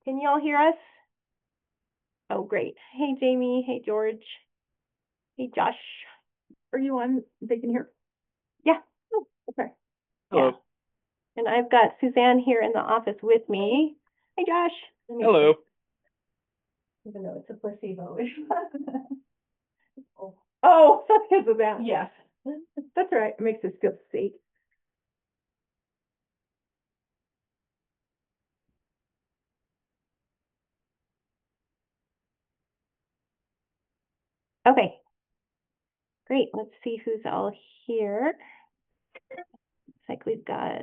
Can you all hear us? Oh, great. Hey, Jamie. Hey, George. Hey, Josh. Are you on? They can hear? Yeah. Oh, okay. Hello. Yeah. And I've got Suzanne here in the office with me. Hey, Josh. Hello. Even though it's a placebo. Oh, because of that. Yes. That's right. It makes us feel safe. Okay. Great. Let's see who's all here. Looks like we've got.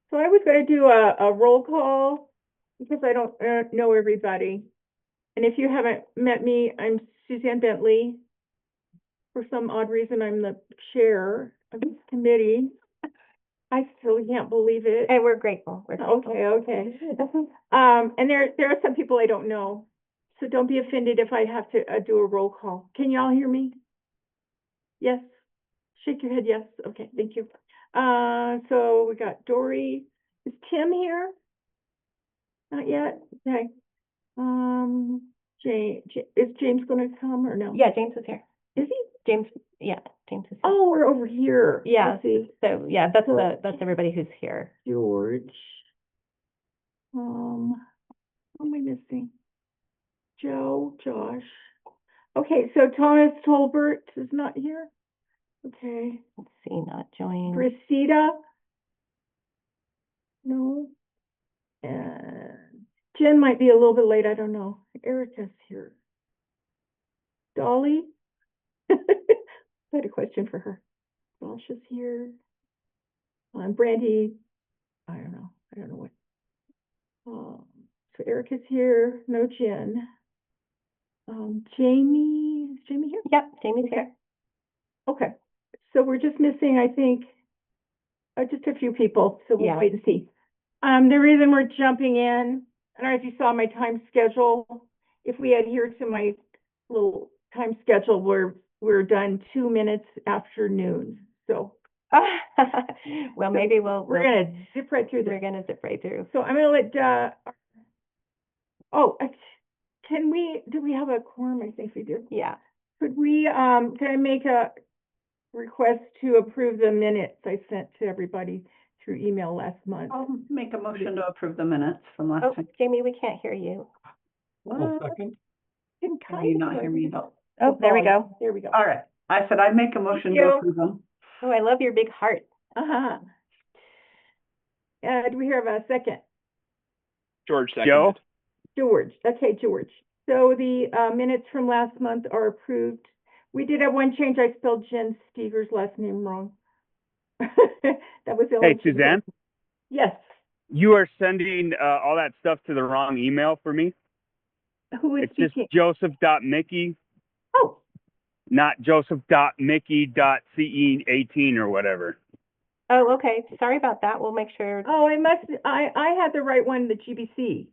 So I was going to do a roll call because I don't know everybody. And if you haven't met me, I'm Suzanne Bentley. For some odd reason, I'm the chair of this committee. I still can't believe it. And we're grateful. We're grateful. Okay. And there are some people I don't know, so don't be offended if I have to do a roll call. Can y'all hear me? Yes. Shake your head. Yes. Okay. Thank you. So we got Dory. Is Tim here? Not yet. Okay. Is James going to come or no? Yeah, James is here. Is he? James. Yeah, James is here. Oh, we're over here. Yeah. I see. So yeah, that's everybody who's here. George. What am I missing? Joe, Josh. Okay, so Thomas Tolbert is not here. Okay. Let's see, not joined. Brasida. No. And Jen might be a little bit late. I don't know. Erica's here. Dolly. I had a question for her. Josh is here. Brandy. I don't know. I don't know what. So Erica's here. No Jen. Jamie. Is Jamie here? Yep, Jamie's here. Okay. So we're just missing, I think, just a few people. So we'll wait and see. The reason we're jumping in, I don't know if you saw my time schedule. If we adhere to my little time schedule, we're done 2 minutes after noon. So well, maybe we're gonna zip right through this. We're gonna zip right through. So I'm gonna let do we have a quorum? I think we do. Yeah. Could we can I make a request to approve the minutes I sent to everybody through email last month? I'll make a motion to approve the minutes from last time. Jamie, we can't hear you. Second. Can you not hear me though? Oh, there we go. There we go. All right. I said I'd make a motion to approve them. Oh, I love your big heart. Uh-huh. Do we have a second? George second. Joe? George. Okay, George. So the minutes from last month are approved. We did have one change. I spelled Jen Stever's last name wrong. That was the only. Hey, Suzanne? Yes. You are sending all that stuff to the wrong email for me. Who is it's speaking? Just joseph.mickey. Oh. Not joseph.mickey.ce18 or whatever. Oh, okay. Sorry about that. We'll make sure. Oh, I had the right one, the GBC.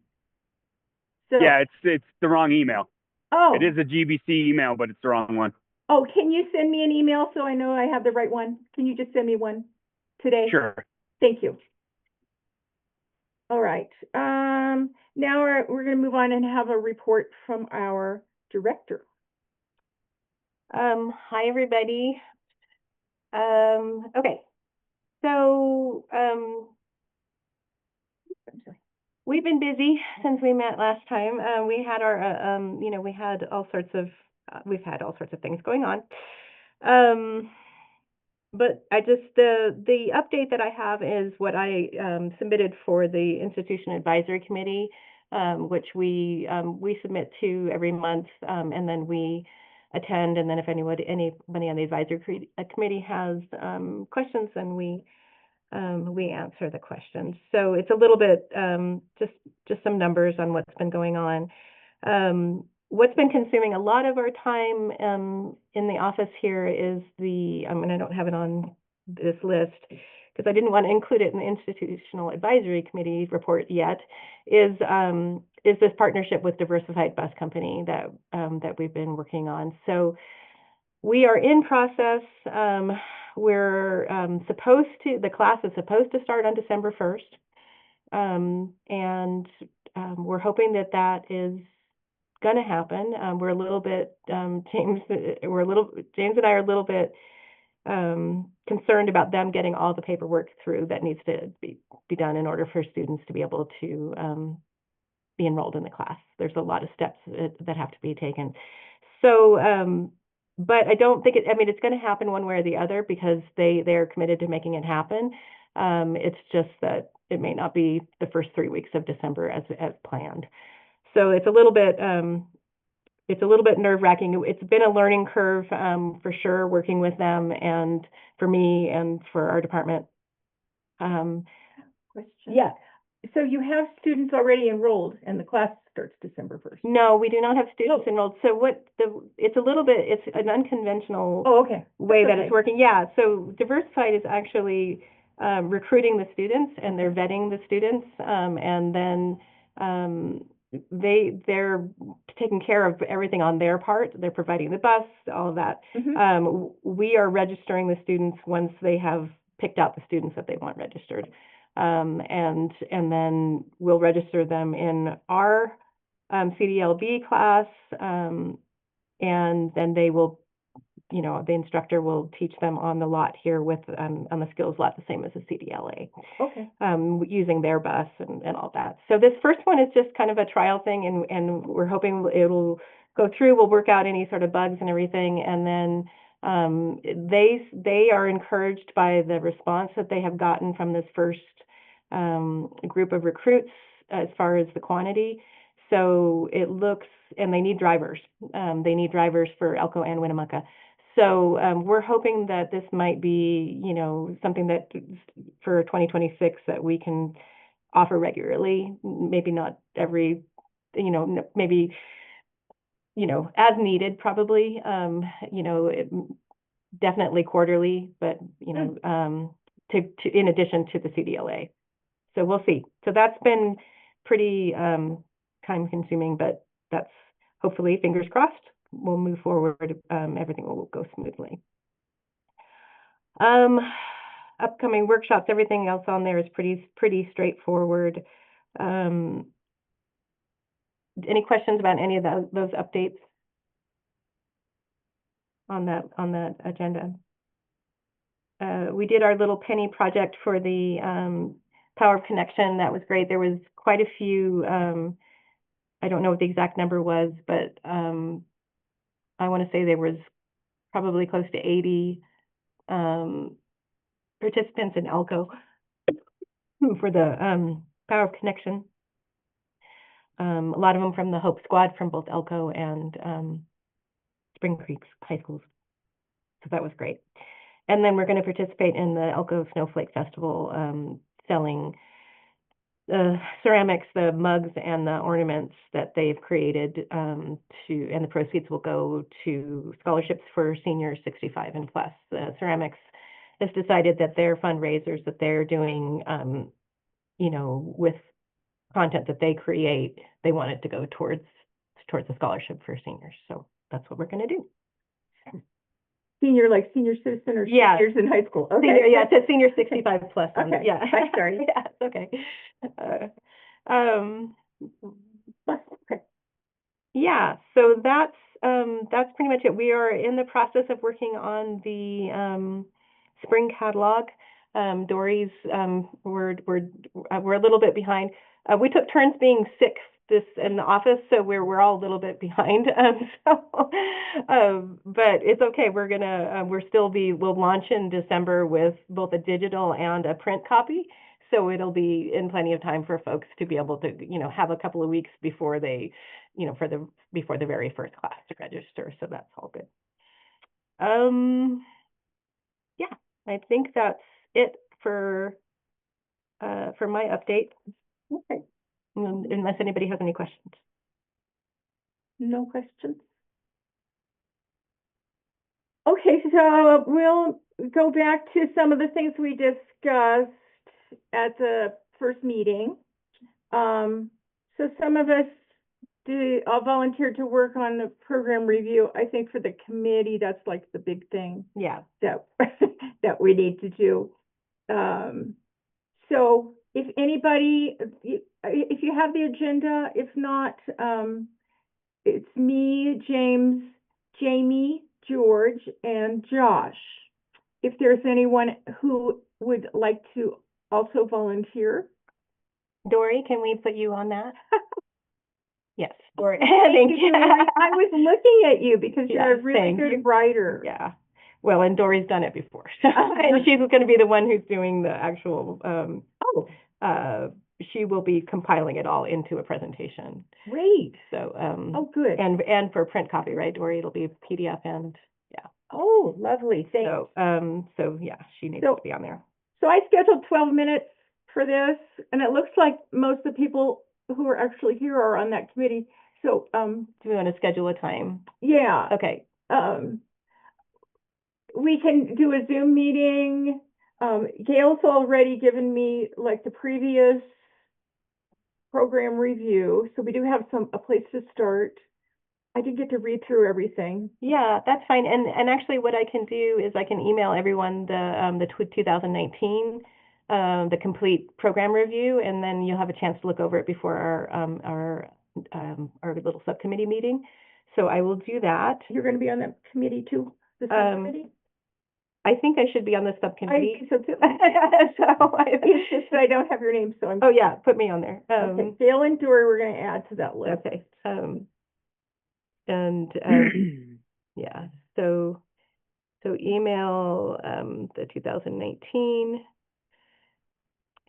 So, yeah, it's the wrong email. Oh. It is a GBC email, but it's the wrong one. Oh, can you send me an email so I know I have the right one? Can you just send me one today? Sure. Thank you. All right. Now we're going to move on and have a report from our director. Hi, everybody. Okay. So, we've been busy since we met last time. We had our, we had all sorts of, we've had all sorts of things going on. But the update that I have is what I submitted for the Institution Advisory Committee, which we submit to every month, and then we attend. And then if anybody on the advisory committee has questions, then we answer the questions. So it's a little bit just some numbers on what's been going on. What's been consuming a lot of our time in the office here is and I don't have it on this list because I didn't want to include it in the Institutional Advisory Committee report yet, is this partnership with Diversified Bus Company that we've been working on. So we are in process. We're the class is supposed to start on December 1st. And we're hoping that that is going to happen. We're a little bit, James and I are a little bit concerned about them getting all the paperwork through that needs to be done in order for students to be able to be enrolled in the class. There's a lot of steps that have to be taken. So, but I don't think it's going to happen one way or the other because they're committed to making it happen. It's just that it may not be the first 3 weeks of December as planned. So it's a little bit nerve-wracking. It's been a learning curve for sure, working with them and for me and for our department. Question. Yeah. So you have students already enrolled and the class starts December 1st? No, we do not have students enrolled. So it's an unconventional Oh, okay. way That's that it's working. Yeah, so Diversified is actually recruiting the students and they're vetting the students, and then they're taking care of everything on their part. They're providing the bus, all of that. Mhm. We are registering the students once they have picked out the students that they want registered. And then we'll register them in our CDLB class, and then they will, the instructor will teach them on the lot here with on the skills lot, the same as the CDLA, Okay. using their bus and all that. So this first one is just kind of a trial thing, and we're hoping it'll go through. We'll work out any sort of bugs and everything, and then they are encouraged by the response that they have gotten from this first group of recruits as far as the quantity. So it looks, and they need drivers. They need drivers for Elko and Winnemucca. So we're hoping that this might be, something that for 2026 that we can offer regularly. Maybe not every, maybe, as needed probably. Definitely quarterly, but to in addition to the CDLA. So we'll see. So that's been pretty time consuming, but that's hopefully, fingers crossed, we'll move forward. Everything will go smoothly. Upcoming workshops, everything else on there is pretty straightforward. Any questions about any of those updates on that agenda? We did our little penny project for the Power of Connection. That was great. There was quite a few, I don't know what the exact number was, but I want to say there was probably close to 80 participants in Elko for the Power of Connection. A lot of them from the Hope Squad from both Elko and Spring Creek high schools. So that was great. And then we're going to participate in the Elko Snowflake Festival, selling ceramics, the mugs and the ornaments that they've created, and the proceeds will go to scholarships for seniors 65 and plus. Ceramics has decided that their fundraisers that they're doing, with content that they create, they want it to go towards a scholarship for seniors. So that's what we're going to do. Senior, like senior citizen or Yeah. seniors in high school? Okay. Senior, yeah, it says senior 65 plus. On Okay. Yeah. I'm sorry. Yeah, it's okay. Okay. Yeah, so that's pretty much it. We are in the process of working on the spring catalog. Dory's we're a little bit behind. We took turns being sick this in the office, so we're all a little bit behind. But it's okay. We'll launch in December with both a digital and a print copy. So it'll be in plenty of time for folks to be able to, have a couple of weeks before they, before the very first class to register. So that's all good. Yeah, I think that's it for my update. Okay. Unless anybody has any questions. No questions? Okay, so we'll go back to some of the things we discussed at the first meeting. So some of us volunteered to work on the program review. I think for the committee, that's like the big thing. Yeah. That that we need to do. So if anybody, if you have the agenda. If not, it's me, James, Jamie, George, and Josh. If there's anyone who would like to also volunteer. Dory, can we put you on that? Yes, Dory. Thank you. Dory. I was looking at you because you're a Yes, really thank good you. writer. Yeah. Well, and Dory's done it before. And she's going to be the one who's doing the actual, she will be compiling it all into a presentation. Great. So, Oh, good. and for print copy, right, Dory? It'll be PDF and, yeah. Oh, lovely. Thanks. So yeah, she needs So- to be on there. So I scheduled 12 minutes for this, and it looks like most of the people who are actually here are on that committee. So, Do we want to schedule a time? yeah, Okay. we can do a Zoom meeting. Gail's already given me like the previous program review, so we do have a place to start. I did get to read through everything. Yeah, that's fine. And actually what I can do is I can email everyone the 2019 the complete program review, and then you'll have a chance to look over it before our little subcommittee meeting. So I will do that. You're going to be on that committee too, the subcommittee? I think I should be on the I subcommittee. think so too. It's just that I don't have your name, so I'm. Oh yeah, put me on there. Okay, Gail and Dory, we're going to add to that list. Okay. Yeah. So email the 2019.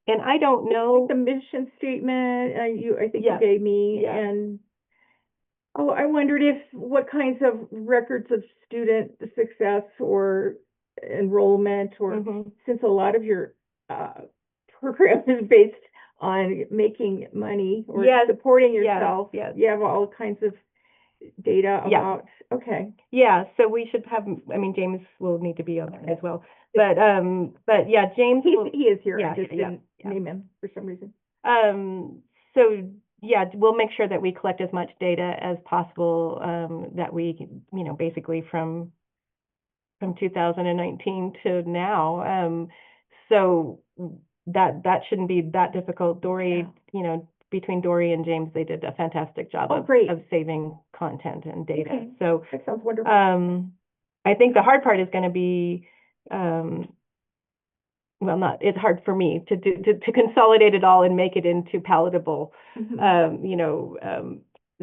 And I don't know. The mission statement, I think Yeah. you gave me, Yeah. and I wondered what kinds of records of student success or enrollment, or Mhm. since a lot of your program is based on making money or Yes. supporting Yes. yourself, Yes. you have all kinds of data Yeah. about. Okay. Yeah, so we should have, I mean, James will need to be on there as well. But yeah, James will, He is here. yeah, I just yeah, didn't yeah. name him for some reason. So yeah, we'll make sure that we collect as much data as possible, that we, basically from 2019 to now. So that shouldn't be that difficult. Dory, between Dory and James, they did a fantastic job Oh, great. of saving content and data. Okay. So That sounds wonderful. I think the hard part is going to be, it's hard for me to consolidate it all and make it into palatable, Mhm.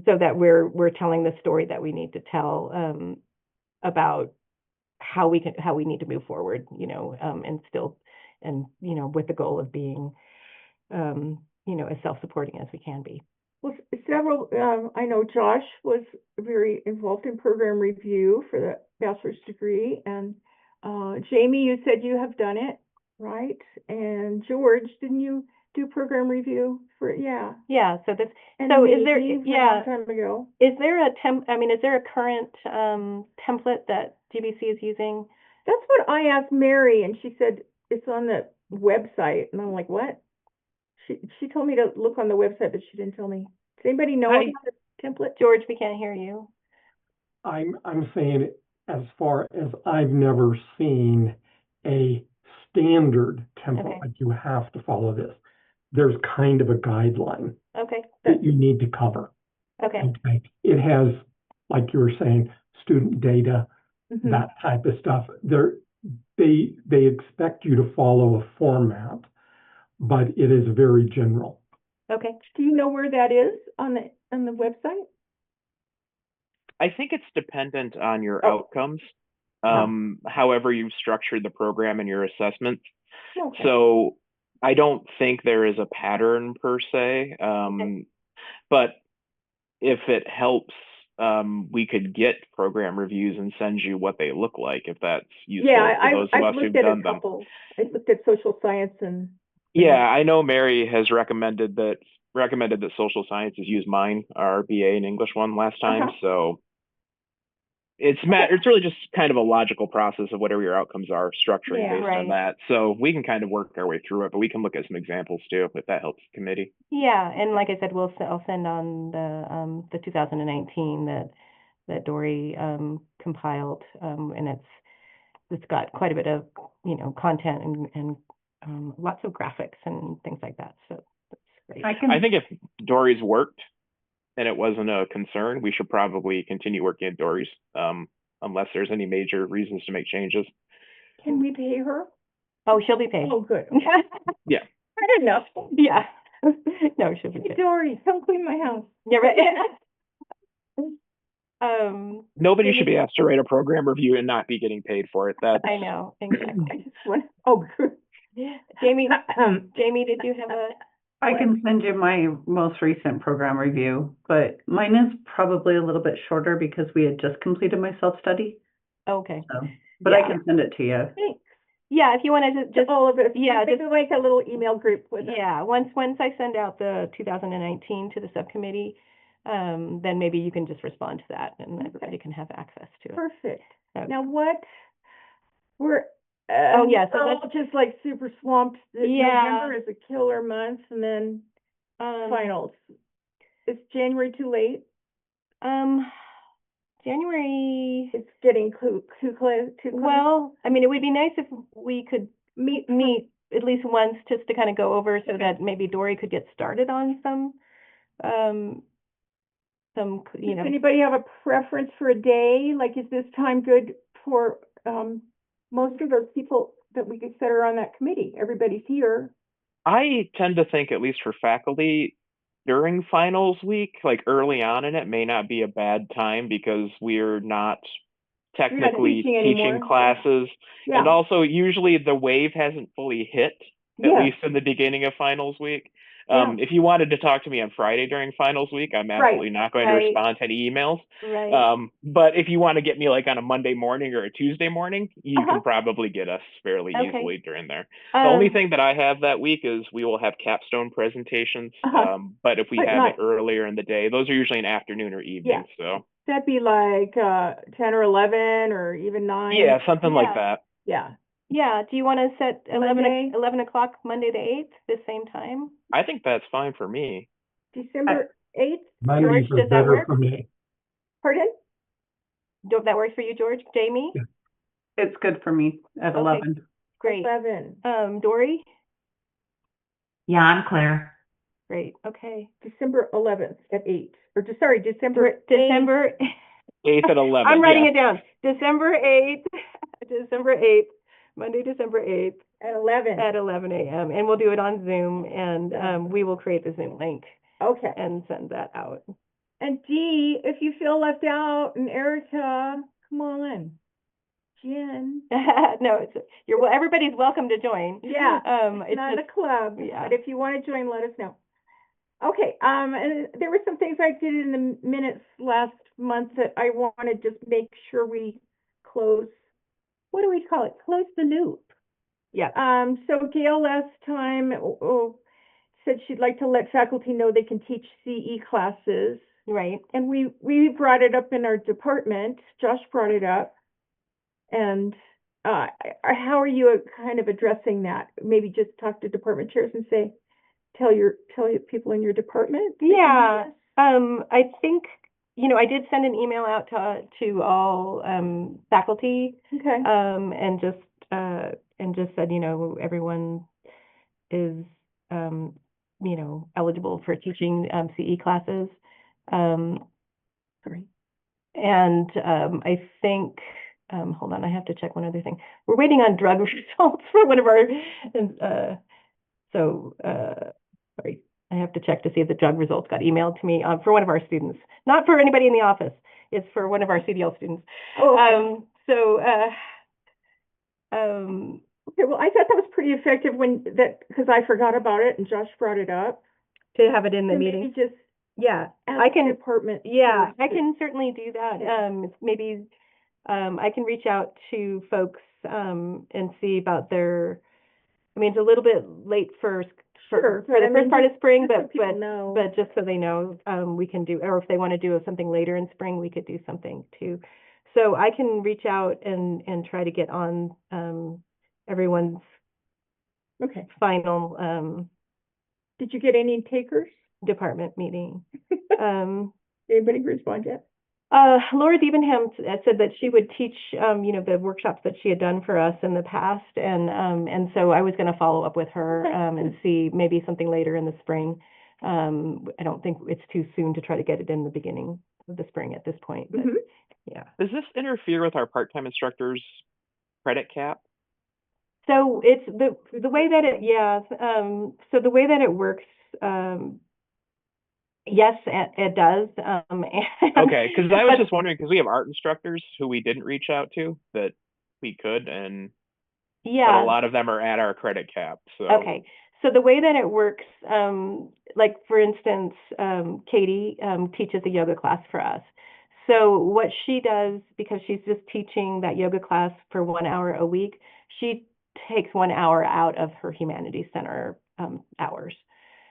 so that we're telling the story that we need to tell, about how we need to move forward, and still, with the goal of being, as self-supporting as we can be. Well, several, I know Josh was very involved in program review for the bachelor's degree, and Jamie, you said you have done it, right? And George, didn't you do program review for, yeah? Yeah, so this, And so is there, maybe from a yeah, long time ago. is there a is there a current template that GBC is using? That's what I asked Mary, and she said it's on the website, and I'm like, what? She told me to look on the website, but she didn't tell me. Does anybody know about the template? George, we can't hear you. I'm saying, as far as I've never seen a standard template, Okay. like you have to follow this. There's kind of a guideline Okay. that you need to cover. Okay. Okay. It has, like you were saying, student data, Mhm. that type of stuff. They expect you to follow a format, but it is very general. Okay. Do you know where that is on the website? I think it's dependent on your Oh. outcomes, however you structured the program and your assessments. Okay. So I don't think there is a pattern per se, but if it helps, we could get program reviews and send you what they look like if that's useful Yeah, for those of I've us who've looked at a done them. couple. I looked at social science and. Yeah, I know Mary has recommended that social sciences use mine, our BA and English one last time. Uh-huh. So it's really just kind of a logical process of whatever your outcomes are, structuring Yeah, based right. on that. So we can kind of work our way through it, but we can look at some examples too if that helps the committee. Yeah, and like I said, I'll send on the 2019 that Dory compiled, and it's got quite a bit of content and lots of graphics and things like that. So I can, I think if Dory's worked and it wasn't a concern, we should probably continue working at Dory's, unless there's any major reasons to make changes. Can we pay her? Oh, she'll be paid. Oh, good. Yeah. I didn't know. Yeah. No, she'll be Hey, paid. Dory, come clean my house. Yeah, right. Nobody Jamie- should be asked to write a program review and not be getting paid for it. That's I know, exactly. I just want, oh, good. Jamie, Jamie, did you have a? I can send you my most recent program review, but mine is probably a little bit shorter because we had just completed my self-study. Okay. So, but I Yeah. can send it to you. Thanks. Yeah, if you want to Just all of it. yeah, Maybe like a little email group with it. yeah, once I send out the 2019 to the subcommittee, then maybe you can just respond to that and everybody can have access to it. Perfect. Okay. Now what, we're, Oh, yeah, so we're all that's- just like super swamped. Yeah. November is a killer month and then finals. Is January too late? January, It's getting too close. well, I mean, it would be nice if we could meet at least once just to kind of go over so that maybe Dory could get started on some, you Does know, anybody have a preference for a day? Like, is this time good for, most of those people that we consider on that committee? Everybody's here. I tend to think, at least for faculty, during finals week, like early on in it, may not be a bad time because we're not technically teaching teaching anymore. classes. Yeah. And also, usually the wave hasn't fully hit, at Yes. least in the beginning of finals week. Yeah. If you wanted to talk to me on Friday during finals week, I'm absolutely not going to Right. respond to any emails. right. But if you want to get me like on a Monday morning or a Tuesday morning, you Uh-huh. can probably get us fairly Okay. easily during there. The only Um, thing that I have that week is we will have capstone presentations. Uh-huh. But if we But have not- it earlier in the day, those are usually in afternoon or evening. So That'd be like, 10 or 11 or even 9. yeah, something Yeah. like that. Yeah. yeah, do you want to set Monday? 11 o'clock, Monday the 8th, the same time? I think that's fine for me. December 8th? Mondays George, are does that better work? for me. Pardon? That works for you, George? Jamie? Yeah. It's good for me at Okay. 11. Great. 11. Dory? Yeah, I'm clear. Great, okay. December 11th at 8. Or, sorry, December 8th. December, 8th at 11. I'm writing yeah. it down. December 8th, December 8th, Monday, December 8th At 11. at 11 a.m. And we'll do it on Zoom and we will create the Zoom link Okay. and send that out. And Dee, if you feel left out, and Erica, come on. Jen. No, well, everybody's welcome to join. Yeah. It's It's not just, a club, yeah. but if you want to join, let us know. Okay, and there were some things I did in the minutes last month that I want to just make sure we close. What do we call it? Close the loop. yeah, So Gail last time said she'd like to let faculty know they can teach CE classes, right. and we brought it up in our department. Josh brought it up, and how are you kind of addressing that? Maybe just talk to department chairs and say, tell your people in your department. they can do Yeah. this? I think, I did send an email out to all faculty Okay. and just said, everyone is eligible for teaching CE classes. Sorry. And I think hold on, I have to check one other thing. We're waiting on drug results for one of our sorry. I have to check to see if the drug results got emailed to me for one of our students. Not for anybody in the office. It's for one of our CDL students. Oh, Okay, well, I thought that was pretty effective because I forgot about it and Josh brought it up. to have it in the So meeting. maybe just Yeah, ask I can. the department. Yeah, chairs I to- can certainly do that. Maybe I can reach out to folks and see about their. I mean, it's a little bit late for Sure, for the first part of spring, just so but people know. but just so they know, we can do, or if they want to do something later in spring, we could do something too. So I can reach out and try to get on everyone's Okay. final Did you get any takers? department meeting. Anybody respond yet? Laura Debenham said that she would teach, the workshops that she had done for us in the past, and so I was going to follow up with her Okay. and see maybe something later in the spring. I don't think it's too soon to try to get it in the beginning of the spring at this point, but Mhm. yeah. Does this interfere with our part-time instructors' credit cap? So it's the way that so the way that it works, yes, it does. Okay, because I was but just wondering, because we have art instructors who we didn't reach out to that we could, but a yeah, lot of them are at our credit cap, so. okay. So the way that it works, like for instance, Katie teaches a yoga class for us. So what she does, because she's just teaching that yoga class for 1 hour a week, she takes 1 hour out of her humanities center hours.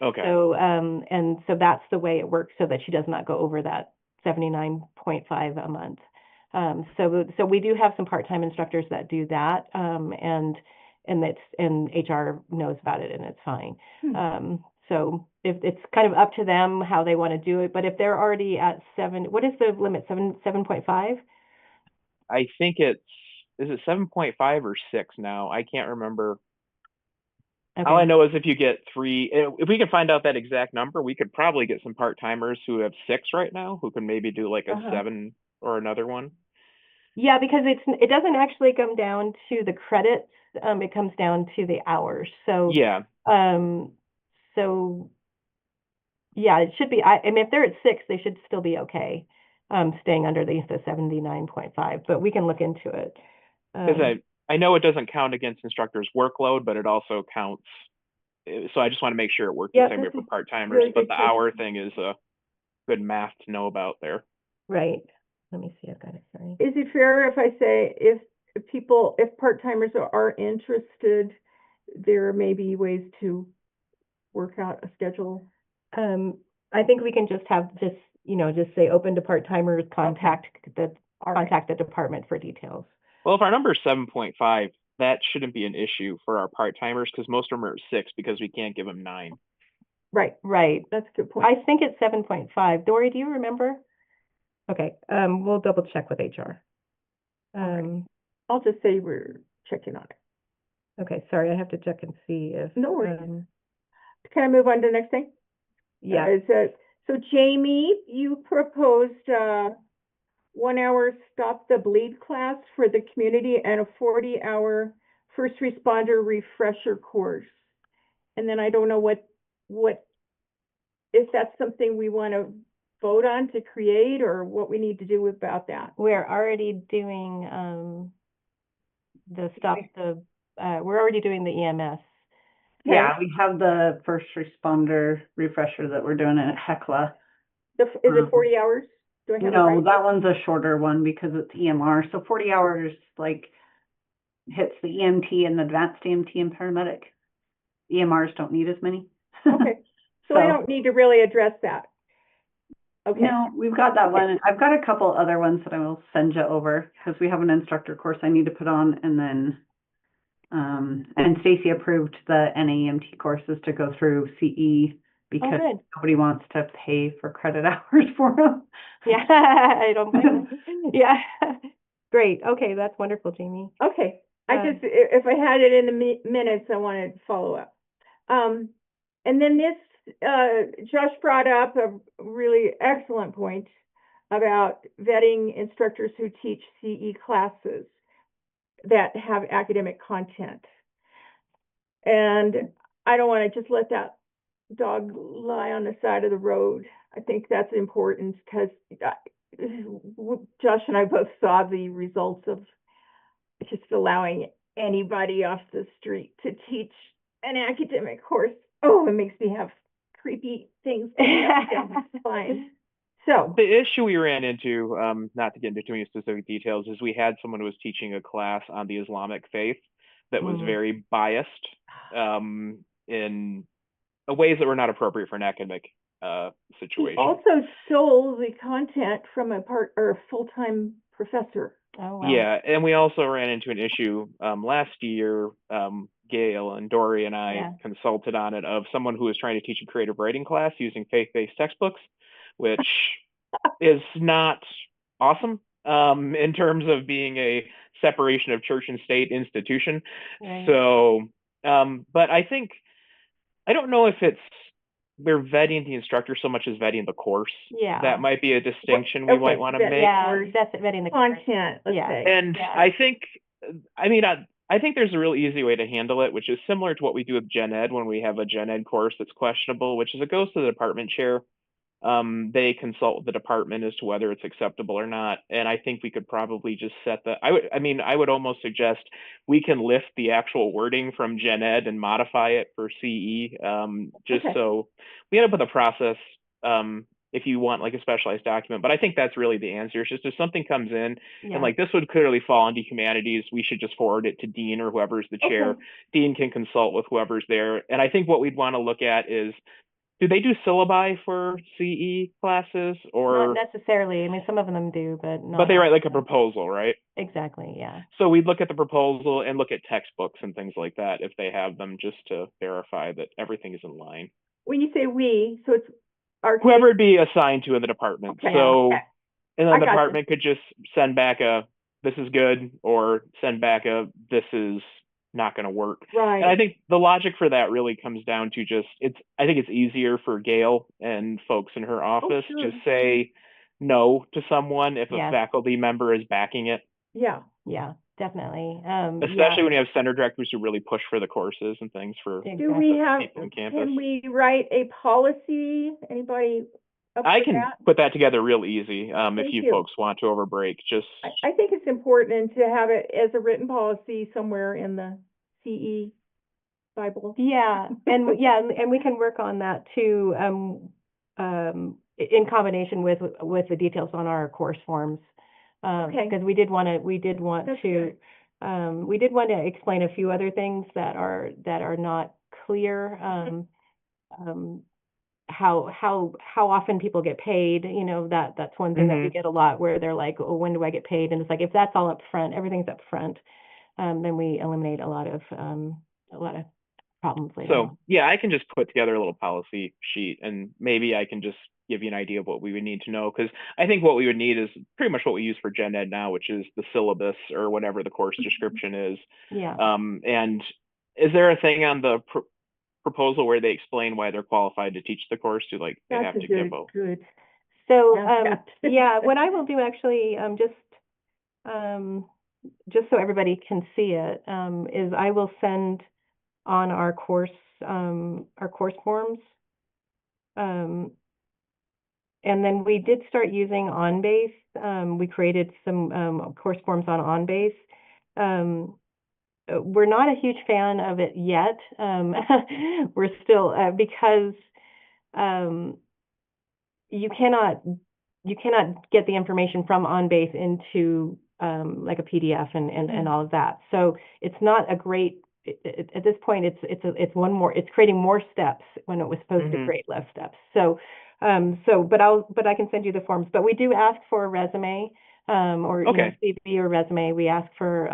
Okay, So and so that's the way it works, so that she does not go over that 79.5 a month. So we do have some part-time instructors that do that, and HR knows about it and it's fine. So if it's kind of up to them how they want to do it, but if they're already at 7, what is the limit? 7.5? I think is it 7.5 or 6 now? I can't remember. Okay. All I know is if you get 3, if we can find out that exact number, we could probably get some part-timers who have 6 right now, who can maybe do like a 7 or another one. Yeah, because it doesn't actually come down to the credits. It comes down to the hours. So Yeah, so yeah, it should be. I mean, if they're at 6, they should still be okay, staying under the 79.5. But we can look into it. because I know it doesn't count against instructors' workload, but it also counts. So I just want to make sure it works Yeah, the same way that's for a part-timers, very but good the question. hour thing is a good math to know about there. Right. Let me see. I've got it. Sorry. Is it fair if I say if part-timers are interested, there may be ways to work out a schedule? I think we can just say open to part-timers, contact the department for details. Well, if our number is 7.5, that shouldn't be an issue for our part-timers because most of them are at 6 because we can't give them 9. Right. That's a good point. I think it's 7.5. Dory, do you remember? Okay. We'll double check with HR. I'll just say we're checking on it. Okay. Sorry, I have to check and see if. No worries. Can I move on to the next thing? Yeah. So Jamie, you proposed 1 hour Stop the Bleed class for the community and a 40-hour first responder refresher course. And then I don't know what if that's something we want to vote on to create or what we need to do about that. We're already doing we're already doing the EMS. Yeah, we have the first responder refresher that we're doing at Hecla. Is it 40 hours? Do I have it No, right? that one's a shorter one because it's EMR. So 40 hours like hits the EMT and the advanced EMT and paramedic. EMRs don't need as many. Okay. So I don't need to really address that. Okay. No, we've got that one. I've got a couple other ones that I will send you over because we have an instructor course I need to put on, and then and Stacy approved the NAEMT courses to go through CE because nobody wants to pay for credit hours for them. Yeah, I don't blame them. Yeah. Great. Okay, that's wonderful, Jamie. Okay. If I had it in the minutes, I wanted to follow up. And then Josh brought up a really excellent point about vetting instructors who teach CE classes that have academic content. And I don't want to just let that dog lie on the side of the road. I think that's important because Josh and I both saw the results of just allowing anybody off the street to teach an academic course. Oh, it makes me have creepy things down my spine. So the issue we ran into, not to get into too many specific details, is we had someone who was teaching a class on the Islamic faith that was very biased in ways that were not appropriate for an academic situation. He also stole the content from a full-time professor. Oh, wow. Yeah, and we also ran into an issue last year. Gail and Dory and I consulted on it, of someone who was trying to teach a creative writing class using faith-based textbooks, which is not awesome in terms of being a separation of church and state institution. Right. So, but I don't know if it's we're vetting the instructor so much as vetting the course. Yeah. That might be a distinction we Okay, might want to vet- make. Yeah, course. that's vetting the course. Content, let's Yeah. say. And Yeah. I think, I think there's a real easy way to handle it, which is similar to what we do with Gen Ed when we have a Gen Ed course that's questionable, which is it goes to the department chair. They consult with the department as to whether it's acceptable or not. And I think we could probably just set I would almost suggest we can lift the actual wording from Gen Ed and modify it for CE, just Okay. so we end up with a process, if you want like a specialized document. But I think that's really the answer. It's just if something comes in Yeah. and like this would clearly fall into humanities, we should just forward it to Dean or whoever's the chair. Okay. Dean can consult with whoever's there. And I think what we'd want to look at is, do they do syllabi for CE classes, Not or necessarily. I mean, some of them do, but not. but they all write like a of them. proposal, right? Exactly. Yeah. So we'd look at the proposal and look at textbooks and things like that if they have them, just to verify that everything is in line. When you say we, so it's our. Whoever it'd be assigned to in the department. Okay. So, Okay. and I then the gotcha. department could just send back a "this is good" or send back a "this is not going to work." Right. And I think the logic for that really comes down to just I think it's easier for Gail and folks in her office sure. to say no to someone if Yes. a faculty member is backing it, Yeah. Yeah. Definitely. especially when you have center directors who really push for the courses and things for. Do we have, people on campus. can we write a policy? Anybody up I for can that? put that together real easy if Thank you you. folks want to overbreak. Just I think it's important to have it as a written policy somewhere in the CE Bible. Yeah, and we can work on that too, in combination with the details on our course forms. Okay. Because we did want That's to, we did want to explain a few other things that are not clear. How often people get paid, that's one thing that we Mhm. get a lot, where they're like, oh, when do I get paid? And it's like, if that's all up front, everything's up front, then we eliminate a lot of problems later So on. yeah, I can just put together a little policy sheet, and maybe I can just give you an idea of what we would need to know, because I think what we would need is pretty much what we use for Gen Ed now, which is the syllabus or whatever the course description is. Yeah. And is there a thing on the proposal where they explain why they're qualified to teach the course? Do like they That's have a to good, give a good. So, Yeah. yeah, what I will do actually, just so everybody can see it, is I will send on our course forms. And then we did start using OnBase. We created some course forms on OnBase. We're not a huge fan of it yet. We're still because you cannot get the information from OnBase into like a PDF and all of that. So it's not a great at this point. It's creating more steps when it was supposed to Mhm. create less steps. So but I can send you the forms. But we do ask for a resume or Okay. CV or resume. We ask for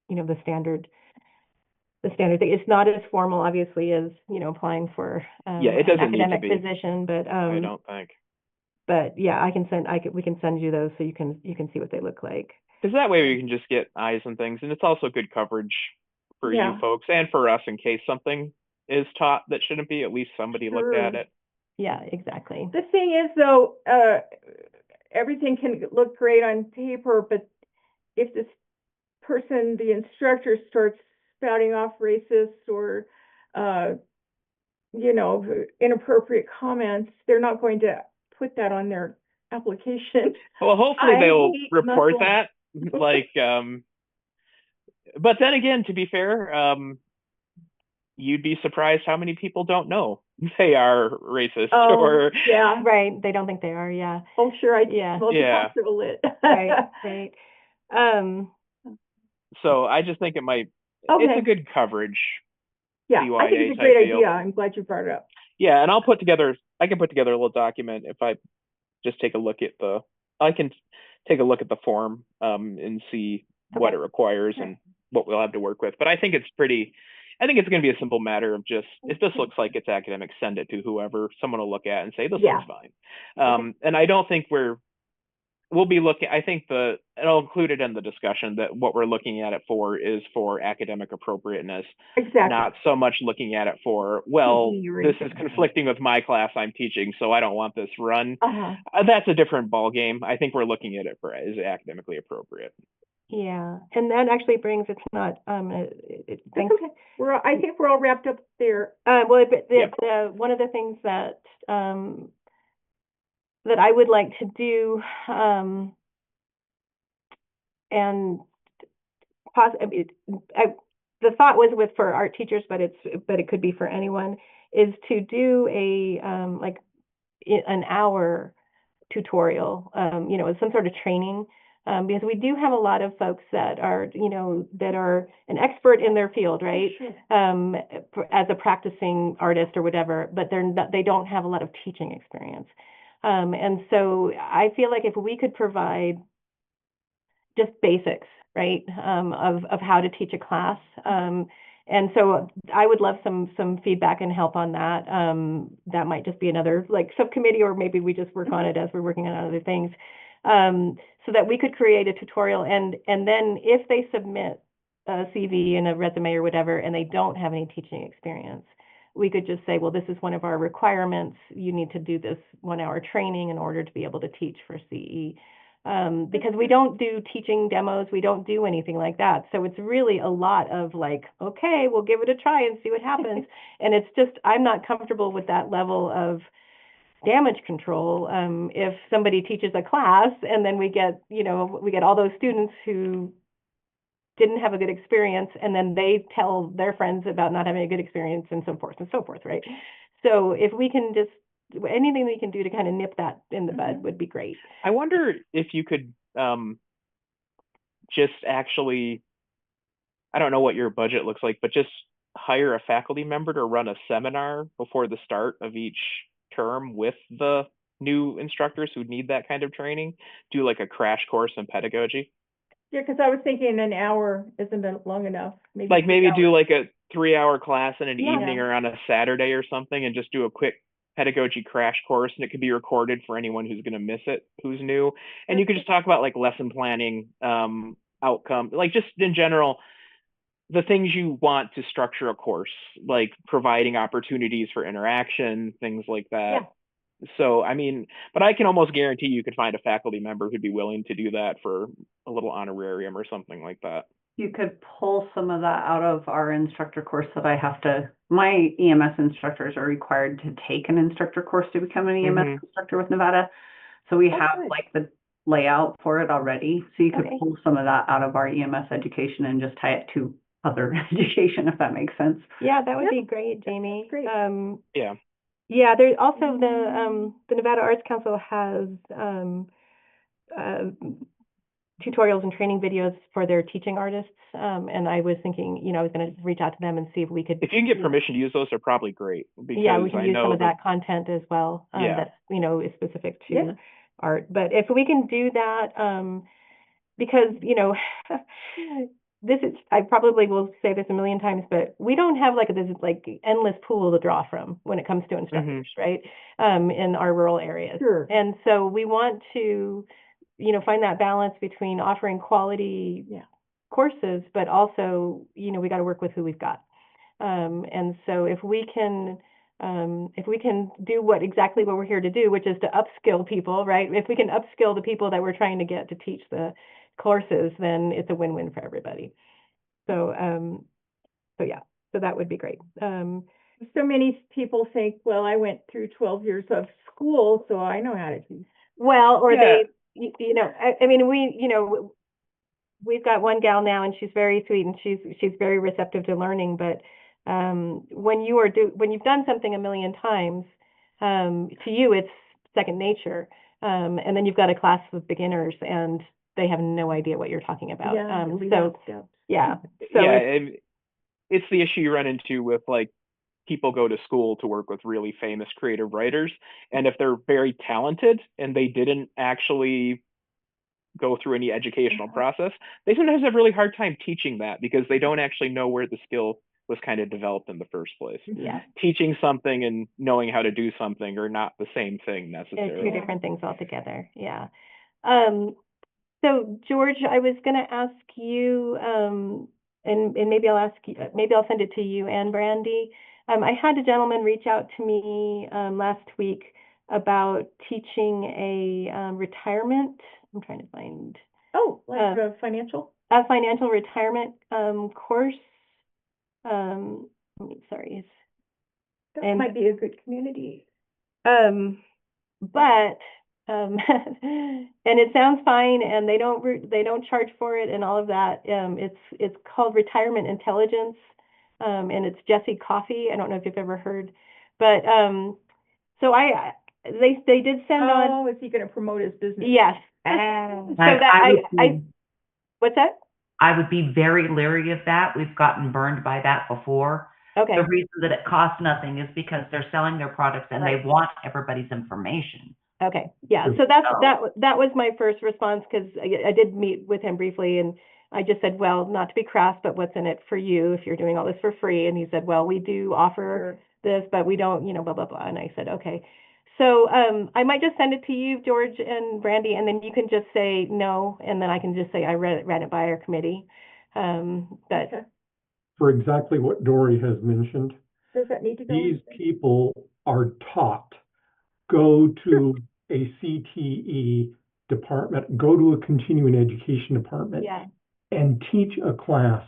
the standard thing. It's not as formal, obviously, as applying for Yeah, it an doesn't need to academic be. position, but I don't think. but yeah, we can send you those so you can see what they look like. Because that way we can just get eyes on things, and it's also good coverage for Yeah. you folks and for us in case something is taught that shouldn't be. At least somebody looked at Sure. it. Yeah, exactly. The thing is, though, everything can look great on paper, but if this person, the instructor, starts spouting off racist or, inappropriate comments, they're not going to put that on their application. Well, hopefully I they'll hate report Muslims. that. Like, but then again, to be fair, you'd be surprised how many people don't know they are racist Oh, or yeah. Right, they don't think they are. Yeah, Oh, sure, I Yeah. Yeah. multicultural lit. right. So I just think it's Okay. a good coverage. Yeah, I think CYA it's a great type deal. idea. I'm glad you brought it up. Yeah, and I can put together a little document if I just take a look at the form and see what Okay. it requires and what we'll have to work with. But I think it's going to be a simple matter of just, if this looks like it's academic, send it to whoever, someone will look at and say, this Yeah. looks fine. And I don't think we'll be looking, I think it'll include it in the discussion that what we're looking at it for is for academic appropriateness, Exactly. not so much looking at it for, well, Teaching your this is information. conflicting with my class I'm teaching, so I don't want this run. Uh-huh. That's a different ballgame. I think we're looking at it for as academically appropriate. Yeah, and that actually brings, it's not, That's thanks. okay. I think we're all wrapped up there. Well, but Yeah. one of the things that, that I would like to do, and I mean, the thought was for art teachers, but it could be for anyone, is to do a, like an hour tutorial, you know, some sort of training, because we do have a lot of folks that are, you know, that are an expert in their field, right? As a practicing artist or whatever, but they don't have a lot of teaching experience. And so I feel like if we could provide just basics, right, of how to teach a class. And so I would love some feedback and help on that. That might just be another like subcommittee, or maybe we just work on it as we're working on other things, so that we could create a tutorial. And then if they submit a CV and a resume or whatever, and they don't have any teaching experience, we could just say, well, this is one of our requirements. You need to do this 1-hour training in order to be able to teach for CE. Because we don't do teaching demos, we don't do anything like that. So it's really a lot of like, okay, we'll give it a try and see what happens. And it's just, I'm not comfortable with that level of damage control. If somebody teaches a class and then we get, you know, we get all those students who didn't have a good experience, and then they tell their friends about not having a good experience, and so forth, right? So if we can just, anything we can do to kind of nip that in the bud would be great. I wonder if you could just actually, I don't know what your budget looks like, but just hire a faculty member to run a seminar before the start of each term with the new instructors who need that kind of training. Do like a crash course in pedagogy. Yeah, because I was thinking an hour isn't long enough. Like maybe do like a 3-hour class in an Yeah. evening or on a Saturday or something, and just do a quick pedagogy crash course, and it could be recorded for anyone who's going to miss it, who's new. And you could just talk about like lesson planning, outcome, like just in general, the things you want to structure a course, like providing opportunities for interaction, things like that. Yeah. So, I mean, but I can almost guarantee you could find a faculty member who'd be willing to do that for a little honorarium or something like that. You could pull some of that out of our instructor course that I have to, my EMS instructors are required to take an instructor course to become an EMS instructor with Nevada. So we have good. like the layout for it already. So you could Okay. pull some of that out of our EMS education and just tie it to other education, if that makes sense. Yeah, that would be great, Jamie. Great. Yeah. Yeah, there's also the Nevada Arts Council has tutorials and training videos for their teaching artists. And I was thinking, you know, I was going to reach out to them and see if we could. If you can get permission to use those, they're probably great. Because Yeah, we can I use know some of that content as well. Yeah. That's, you know, is specific to Yeah. art. But if we can do that, because, you know, this is, I probably will say this a million times, but we don't have like this like endless pool to draw from when it comes to instructors, right? In our rural areas. Sure. And so we want to, you know, find that balance between offering quality courses, but also, you know, we got to work with who we've got. And so if we can do exactly what we're here to do, which is to upskill people, right? If we can upskill the people that we're trying to get to teach the courses, then it's a win-win for everybody. So, yeah, so that would be great. So many people think, well, I went through 12 years of school, so I know how to teach. Well, or Yeah. they, you know, I mean, we've got one gal now, and she's very sweet, and she's very receptive to learning. But when you've done something a million times, to you it's second nature. And then you've got a class of beginners, and they have no idea what you're talking about. It's the issue you run into with like people go to school to work with really famous creative writers, and if they're very talented and they didn't actually go through any educational process, they sometimes have a really hard time teaching that because they don't actually know where the skill was kind of developed in the first place. Yeah. Teaching something and knowing how to do something are not the same thing necessarily. They're two different things altogether. Yeah. So George, I was gonna ask you, and maybe I'll ask you, maybe I'll send it to you and Brandy. I had a gentleman reach out to me, last week about teaching a, retirement, I'm trying to find, Oh, like a financial? a financial retirement, course. Sorry, That And- might be a good community. but and it sounds fine, and they don't charge for it and all of that. It's called Retirement Intelligence, and it's Jesse Coffey. I don't know if you've ever heard, but so they did send on. Oh, is he gonna promote his business? Yes. So that what's that? I would be very leery of that. We've gotten burned by that before. Okay. The reason that it costs nothing is because they're selling their products and they want everybody's information. Okay, yeah, so that was my first response, because I did meet with him briefly, and I just said, well, not to be crass, but what's in it for you if you're doing all this for free? And he said, well, we do offer this, but we don't, blah, blah, blah. And I said, okay. So I might just send it to you, George and Brandy, and then you can just say no, and then I can just say I ran it by our committee. But Okay. For exactly what Dory has mentioned, Does that need to go? these people are taught, go to a CTE department, go to a continuing education department, yeah, and teach a class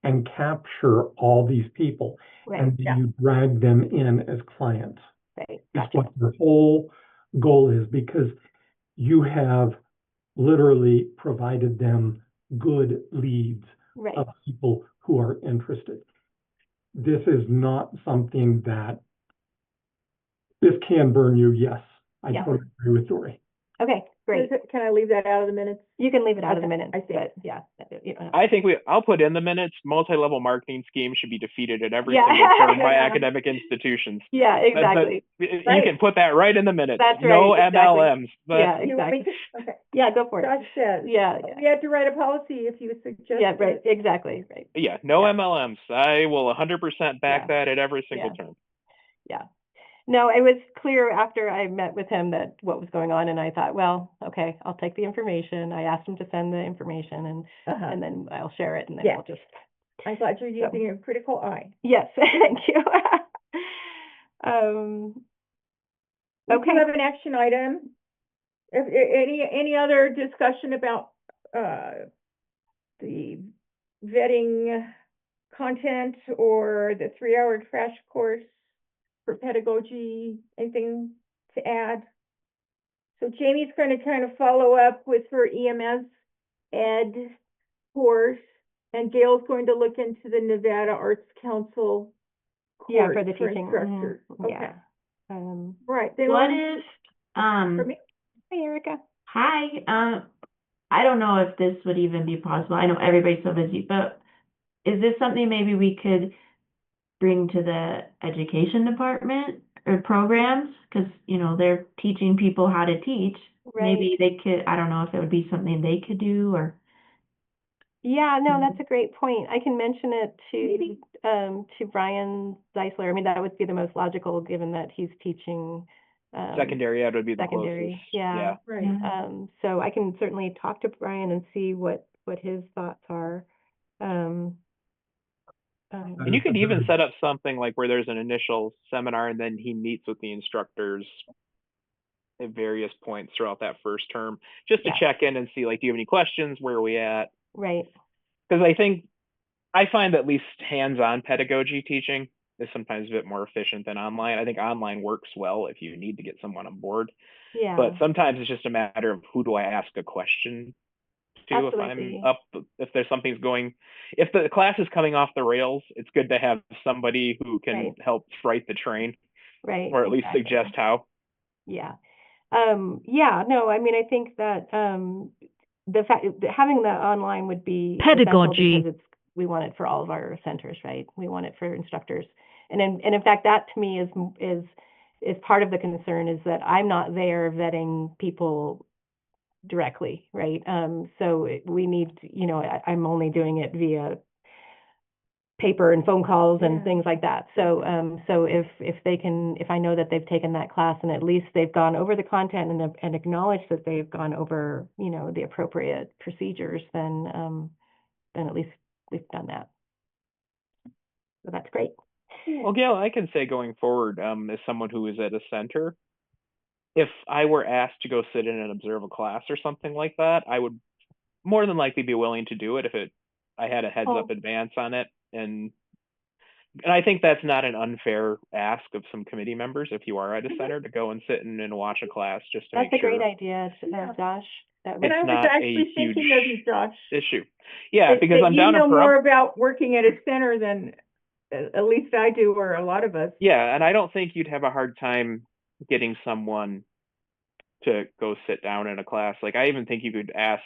and capture all these people. right, And then you drag them in as clients. right, It's gotcha. what the whole goal is, because you have literally provided them good leads Right, of people who are interested. This is not something this can burn you, yes. I Yeah. totally agree with Dory. okay, great. Can I leave that out of the minutes? You can leave it out of the Okay, minutes, I see. but yeah, you don't have I think I'll put in the minutes, multi-level marketing schemes should be defeated at every Yeah. single turn by Yeah. academic institutions. Yeah, exactly. You Right. can put that right in the minutes. That's No right, exactly. MLMs. But Yeah, You want me exactly. to? Okay. Yeah, go for it. Josh says. Yeah, We had to write a policy if you suggest. yeah, right, exactly, right. yeah, no Yeah. MLMs. I will 100% back Yeah. that at every single Yeah. turn. Yeah. No, it was clear after I met with him that what was going on, and I thought, well, okay, I'll take the information. I asked him to send the information, and then I'll share it, and then Yeah. we'll just. I'm glad you're using a critical eye. Yes, thank you. We Okay. do have an action item. Any other discussion about, the vetting content or the 3-hour crash course for pedagogy? Anything to add? So Jamie's going to kind of follow up with her EMS ed course, and Gail's going to look into the Nevada Arts Council Yeah, course for the teaching. instructors. Okay. Yeah. Right. Then What on- if, for me? Hey, Erica. Hi, I don't know if this would even be possible. I know everybody's so busy, but is this something maybe we could bring to the education department or programs? Because, they're teaching people how to teach. Right. Maybe they could, I don't know if it would be something they could do or. Yeah, no, Mhm. that's a great point. I can mention it Maybe. to Brian Zeisler. I mean, that would be the most logical, given that he's teaching Secondary ed would be the secondary. closest. Yeah. Right. Yeah. So I can certainly talk to Brian and see what his thoughts are. And you could even set up something like where there's an initial seminar and then he meets with the instructors at various points throughout that first term, just to Yeah. check in and see, like, do you have any questions? Where are we at? Right. Because I find at least hands-on pedagogy teaching is sometimes a bit more efficient than online. I think online works well if you need to get someone on board, Yeah. but sometimes it's just a matter of who do I ask a question to Absolutely. if there's if the class is coming off the rails, it's good to have somebody who can Right. help fright the train, Right. or at least exactly. suggest how. Yeah. Yeah, no, I mean, I think that, the fact, having the online would be essential Pedagogy. because we want it for all of our centers, right? We want it for instructors. And in fact, that to me is part of the concern, is that I'm not there vetting people directly, right? So we need, I'm only doing it via paper and phone calls and Yeah. things like that. So, so if I know that they've taken that class and at least they've gone over the content and acknowledged that they've gone over, you know, the appropriate procedures, then at least we've done that. So that's great. Well, Gail, I can say going forward, as someone who is at a center, if I were asked to go sit in and observe a class or something like that, I would more than likely be willing to do it if I had a heads up advance on it. And I think that's not an unfair ask of some committee members if you are at a center to go and sit in and watch a class just to That's make a great sure idea, Josh. That And would, I was not a actually thinking of you, huge Josh. issue. Yeah, that- because that I'm you down in know more Pahrump. about working at a center than at least I do, or a lot of us. Yeah, and I don't think you'd have a hard time getting someone to go sit down in a class. Like I even think you could ask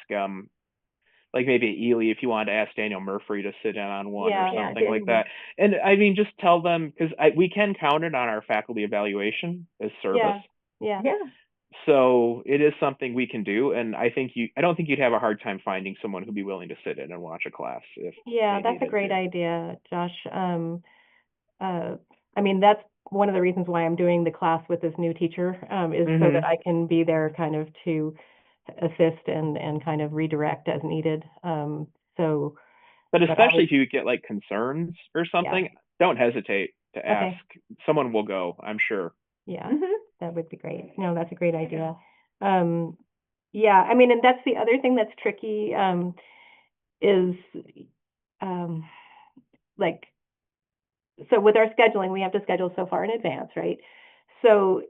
like maybe at Ely if you wanted to ask Daniel Murphy to sit in on one Yeah. or Yeah, something like Daniel. that. And I mean, just tell them, because we can count it on our faculty evaluation as service. yeah. Yeah. So it is something we can do, and I don't think you'd have a hard time finding someone who'd be willing to sit in and watch a class if Yeah, they that's a needed great to. idea, Josh. I mean, that's one of the reasons why I'm doing the class with this new teacher, is so Mhm. that I can be there kind of to assist and kind of redirect as needed. So, But I especially would- if you get like concerns or something, don't hesitate to ask. Someone will go, I'm sure. yeah, Mhm. that would be great. No, that's a great idea. Yeah, I mean, and that's the other thing that's tricky, is, like, so with our scheduling, we have to schedule so far in advance, right? So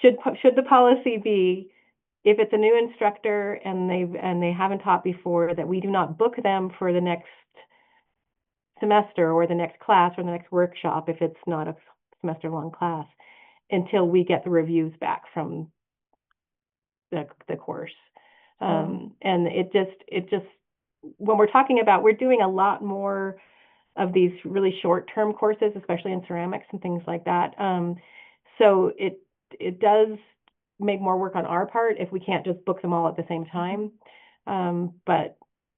should the policy be, if it's a new instructor and they haven't taught before, that we do not book them for the next semester or the next class or the next workshop if it's not a semester long class until we get the reviews back from the course. And it just when we're talking about, we're doing a lot more of these really short-term courses, especially in ceramics and things like that. So it does make more work on our part if we can't just book them all at the same time. But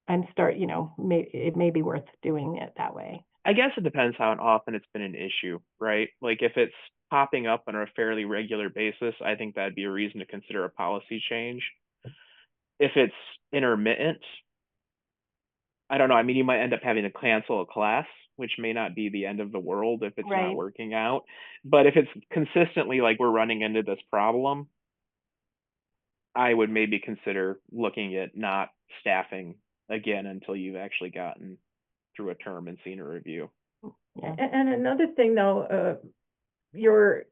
it may be worth doing it that way. I guess it depends how often it's been an issue, right? Like if it's popping up on a fairly regular basis, I think that'd be a reason to consider a policy change. If it's intermittent, I don't know. I mean, you might end up having to cancel a class, which may not be the end of the world if it's Right. not working out. But if it's consistently like we're running into this problem, I would maybe consider looking at not staffing again until you've actually gotten through a term and seen a review. Yeah. And another thing though, your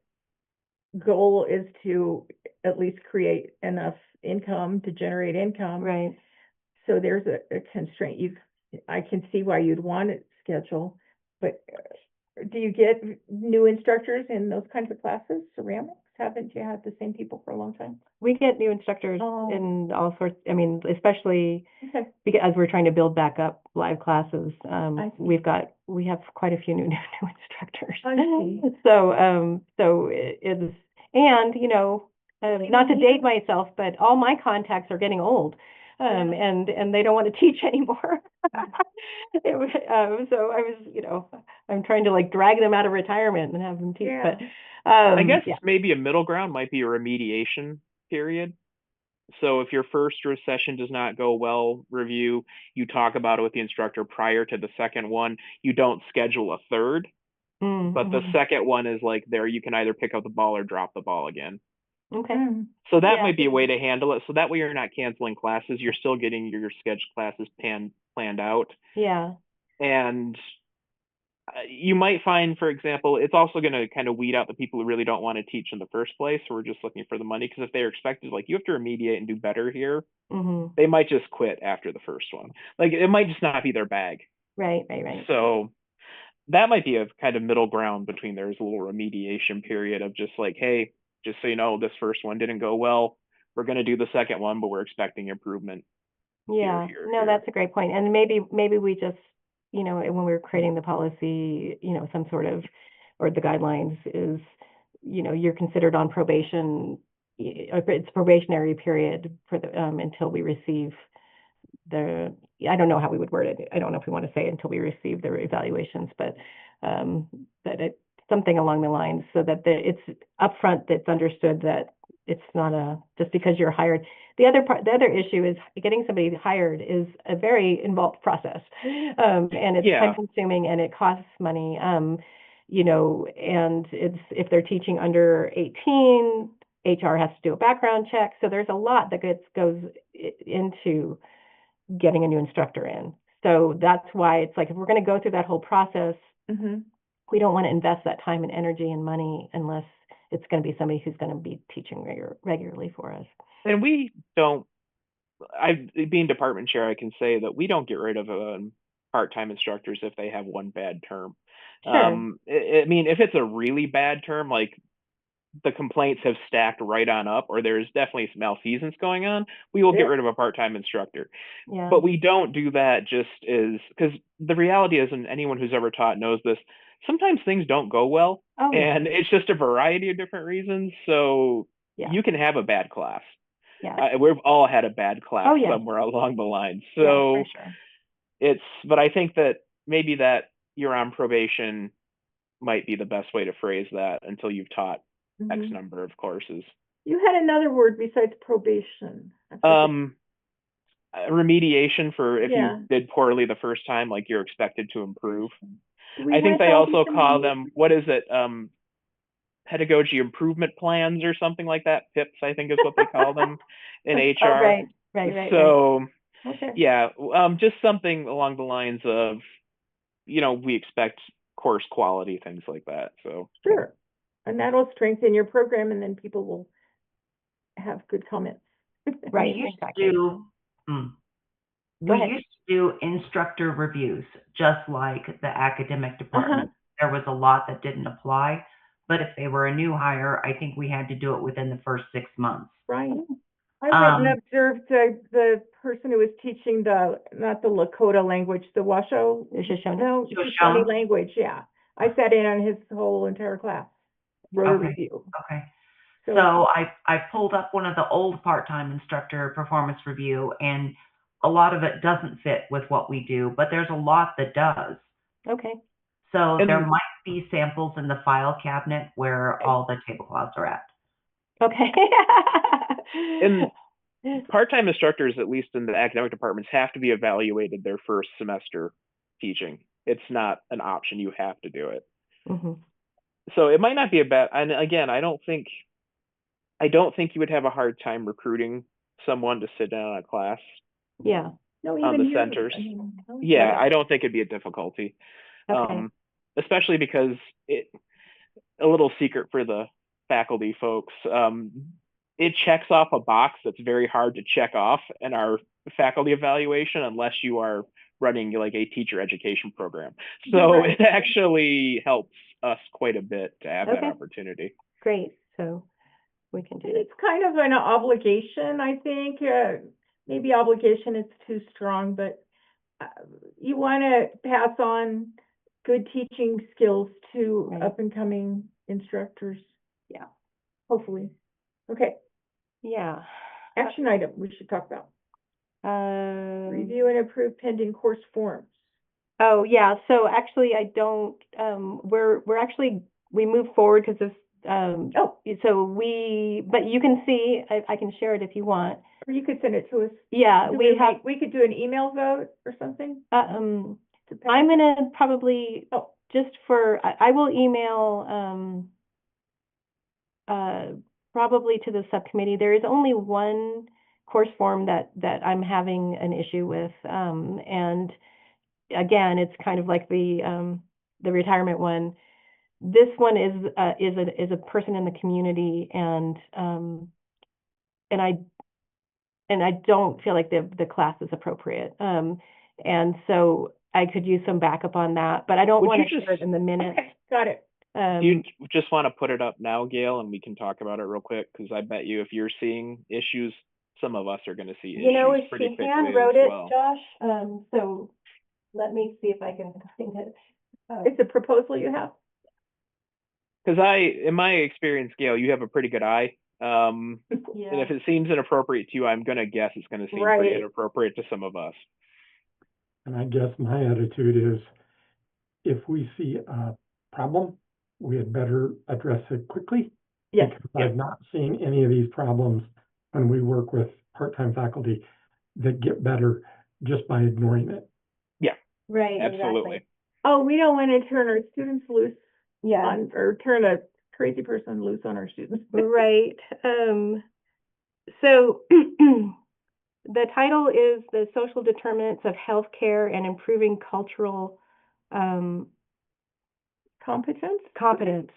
goal is to at least create enough income to generate income. Right. So there's a constraint. I can see why you'd want it scheduled, but do you get new instructors in those kinds of classes? Ceramics? Haven't you had the same people for a long time? We get new instructors Oh. in all sorts, I mean, especially Okay. because as we're trying to build back up live classes, I see. we have quite a few new instructors. I see. So it's, and, you know, not to date myself, but all my contacts are getting old. And they don't want to teach anymore. So I was, you know, I'm trying to like drag them out of retirement and have them teach, Yeah. but, I guess yeah. maybe a middle ground might be a remediation period. So if your first session does not go well, review, you talk about it with the instructor prior to the second one. You don't schedule a third, but the second one is like there you can either pick up the ball or drop the ball again. Okay. So that Yeah. might be a way to handle it. So that way you're not canceling classes. You're still getting your scheduled classes planned out. Yeah. And you might find, for example, it's also going to kind of weed out the people who really don't want to teach in the first place, who are just looking for the money. Because if they're expected, like, you have to remediate and do better here, they might just quit after the first one. Like, it might just not be their bag. Right. So that might be a kind of middle ground between there's a little remediation period of just like, hey, just so you know, this first one didn't go well. We're going to do the second one, but we're expecting improvement. Yeah, here, no, here. that's a great point. And maybe we just, you know, when we were creating the policy, you know, some sort of, or the guidelines is, you know, you're considered on probation, it's probationary period for the, until we receive I don't know how we would word it. I don't know if we want to say it until we receive their evaluations, but something along the lines so that it's upfront, that's understood that it's not just because you're hired. The other issue is getting somebody hired is a very involved process. And it's Yeah. time consuming and it costs money. And if they're teaching under 18, HR has to do a background check. So there's a lot that goes into getting a new instructor in. So that's why it's like, if we're going to go through that whole process, we don't want to invest that time and energy and money unless it's going to be somebody who's going to be teaching regularly for us. And we don't, being department chair, I can say that we don't get rid of part-time instructors if they have one bad term. Sure. I mean, if it's a really bad term, like the complaints have stacked right on up, or there's definitely some malfeasance going on, we will get rid of a part-time instructor. Yeah. But we don't do that just because the reality is, and anyone who's ever taught knows this, sometimes things don't go well. Oh, yeah. And it's just a variety of different reasons. So Yeah. you can have a bad class. Yeah. We've all had a bad class Oh, yeah. somewhere along the line. Yeah, So for sure. but I think that maybe that you're on probation might be the best way to phrase that until you've taught X number of courses. You had another word besides probation. Remediation for if Yeah. you did poorly the first time, like you're expected to improve. We I think went they over also some call of them, what is it? Pedagogy improvement plans or something like that. PIPs, I think is what they call them in HR. Oh, right. So Okay. yeah, just something along the lines of, we expect course quality, things like that. So Sure. And that'll strengthen your program and then people will have good comments. Right. We used Exactly. to do, Go we ahead. used to do instructor reviews, just like the academic department. There was a lot that didn't apply, but if they were a new hire, I think we had to do it within the first 6 months. Right. I went and observed the person who was teaching not the Lakota language, the Washoe. Shoshone language, yeah. I sat in on his whole entire class. Wrote a review. Okay. So I pulled up one of the old part-time instructor performance review, and a lot of it doesn't fit with what we do, but there's a lot that does. Okay. So there might be samples in the file cabinet where all the tablecloths are at. Okay. And part-time instructors, at least in the academic departments, have to be evaluated their first semester teaching. It's not an option. You have to do it. So it might not be a bad, and again, I don't think you would have a hard time recruiting someone to sit down on a class. Yeah. No, on the centers. Yeah, I don't think it'd be a difficulty. Okay. Especially because a little secret for the faculty folks, it checks off a box that's very hard to check off in our faculty evaluation unless you are running like a teacher education program. So it actually helps us quite a bit to have that opportunity. Great. So we can do it. It's kind of an obligation, I think. Maybe obligation is too strong, but you want to pass on good teaching skills to up-and-coming instructors. Yeah, hopefully. Okay. Yeah. Action item we should talk about. Review and approve pending course forms. Oh, yeah. So actually, I don't, we moved forward because this, but you can see, I can share it if you want. Or you could send it to us. Yeah, we could do an email vote or something. I'm gonna probably, I will email, probably to the subcommittee. There is only one course form that I'm having an issue with, and again, it's kind of like the retirement one. This one is a person in the community, and I don't feel like the class is appropriate, and so I could use some backup on that, but I don't want to share it in the minutes. Okay, got it. Do you just want to put it up now, Gail, and we can talk about it real quick? Because I bet you if you're seeing issues, some of us are going to see issues pretty quickly hand wrote it, well. Josh, so let me see if I can find it. It's a proposal you have? Because in my experience, Gail, you have a pretty good eye. And if it seems inappropriate to you, I'm going to guess it's going to seem pretty Right. inappropriate to some of us. And I guess my attitude is, if we see a problem, we had better address it quickly. Yes. Because I've not seen any of these problems when we work with part-time faculty that get better just by ignoring it. Right, Absolutely. exactly. Oh, we don't want to turn our students loose Yeah. on, or turn a crazy person loose on our students. Right. So the title is The Social Determinants of Healthcare and Improving Cultural Competence.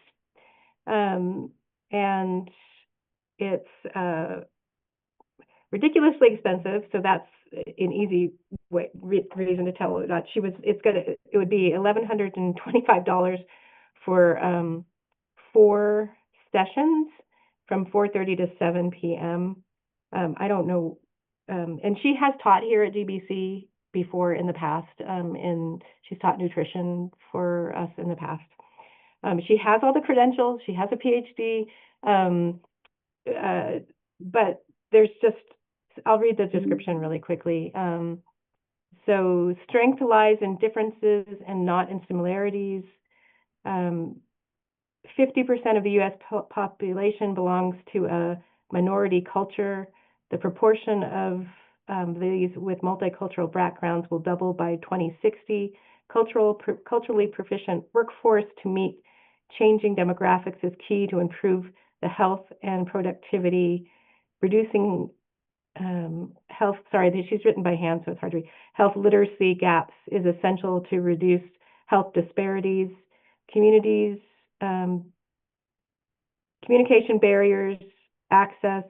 And it's ridiculously expensive, so that's an easy reason to tell that it would be $1,125 for 4 sessions from 4:30 to 7 p.m. I don't know, and she has taught here at GBC before in the past, and she's taught nutrition for us in the past. She has all the credentials. She has a PhD, but there's just, I'll read the description really quickly. So strength lies in differences and not in similarities. 50% of the U.S. population belongs to a minority culture. The proportion of these with multicultural backgrounds will double by 2060. Culturally proficient workforce to meet changing demographics is key to improve the health and productivity. Reducing she's written by hand, so it's hard to read. Health literacy gaps is essential to reduce health disparities. Communication barriers, access,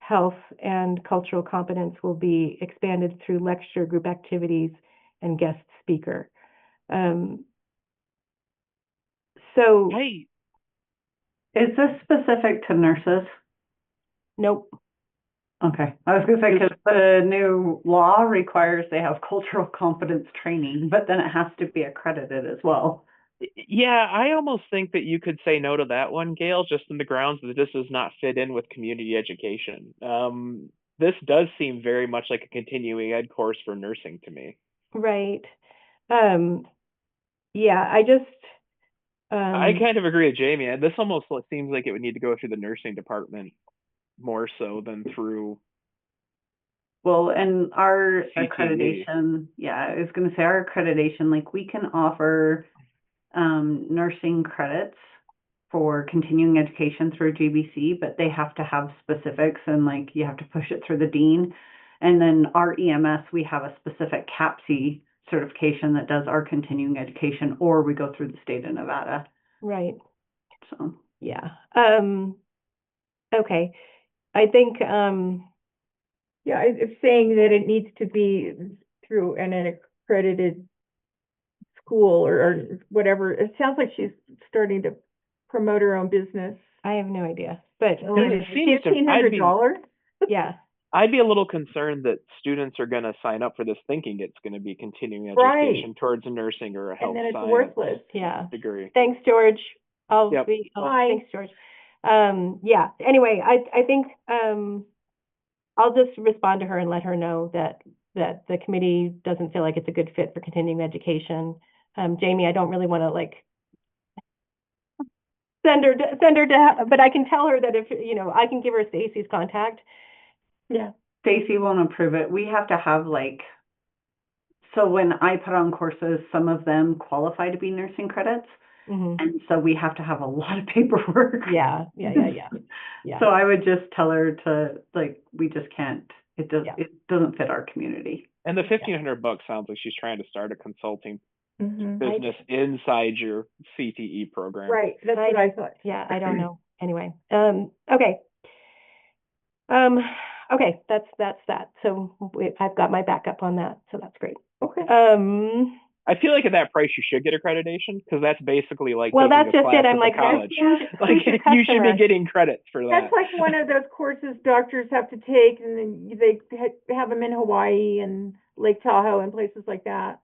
health, and cultural competence will be expanded through lecture, group activities, and guest speaker. So, Hey, Is this specific to nurses? nope. Okay, I was gonna say, because the new law requires they have cultural competence training, but then it has to be accredited as well. yeah, I almost think that you could say no to that one, Gail, just in the grounds that this does not fit in with community education. This does seem very much like a continuing ed course for nursing to me. Right. Yeah, I just, I kind of agree with Jamie. This almost seems like it would need to go through the nursing department more so than through. Well, and our CTE. accreditation, I was gonna say our accreditation, like we can offer nursing credits for continuing education through GBC, but they have to have specifics and like you have to push it through the dean. And then our EMS, we have a specific CAPC certification that does our continuing education, or we go through the state of Nevada. right. So Yeah. Okay. I think, Yeah, it's saying that it needs to be through an accredited school or whatever. It sounds like she's starting to promote her own business. I have no idea, but It seems to- $1,500? yeah. I'd be a little concerned that students are going to sign up for this thinking it's going to be continuing Right. education towards a nursing or a health And then it's science worthless. Yeah. degree. Thanks, George. Yep. Thanks, George. Yeah. Anyway, I think I'll just respond to her and let her know that the committee doesn't feel like it's a good fit for continuing education. Jamie, I don't really want to like send her to, but I can tell her that if I can give her Stacy's contact. Yeah. Stacy won't approve it. We have to have so when I put on courses, some of them qualify to be nursing credits. Mm-hmm. And so we have to have a lot of paperwork. Yeah. So I would just tell her to we just can't. It doesn't fit our community. And the $1,500 sounds like she's trying to start a consulting Mm-hmm. business inside your CTE program. Right. That's what I thought. Yeah, I don't know. Anyway, okay. Okay, that's that. So I've got my backup on that, so that's great. Okay. I feel like at that price you should get accreditation because that's basically like Well, taking that's a just class it. I'm at like, college. who's your You should customer? be getting credits for that. That's like one of those courses doctors have to take, and then they have them in Hawaii and Lake Tahoe and places like that.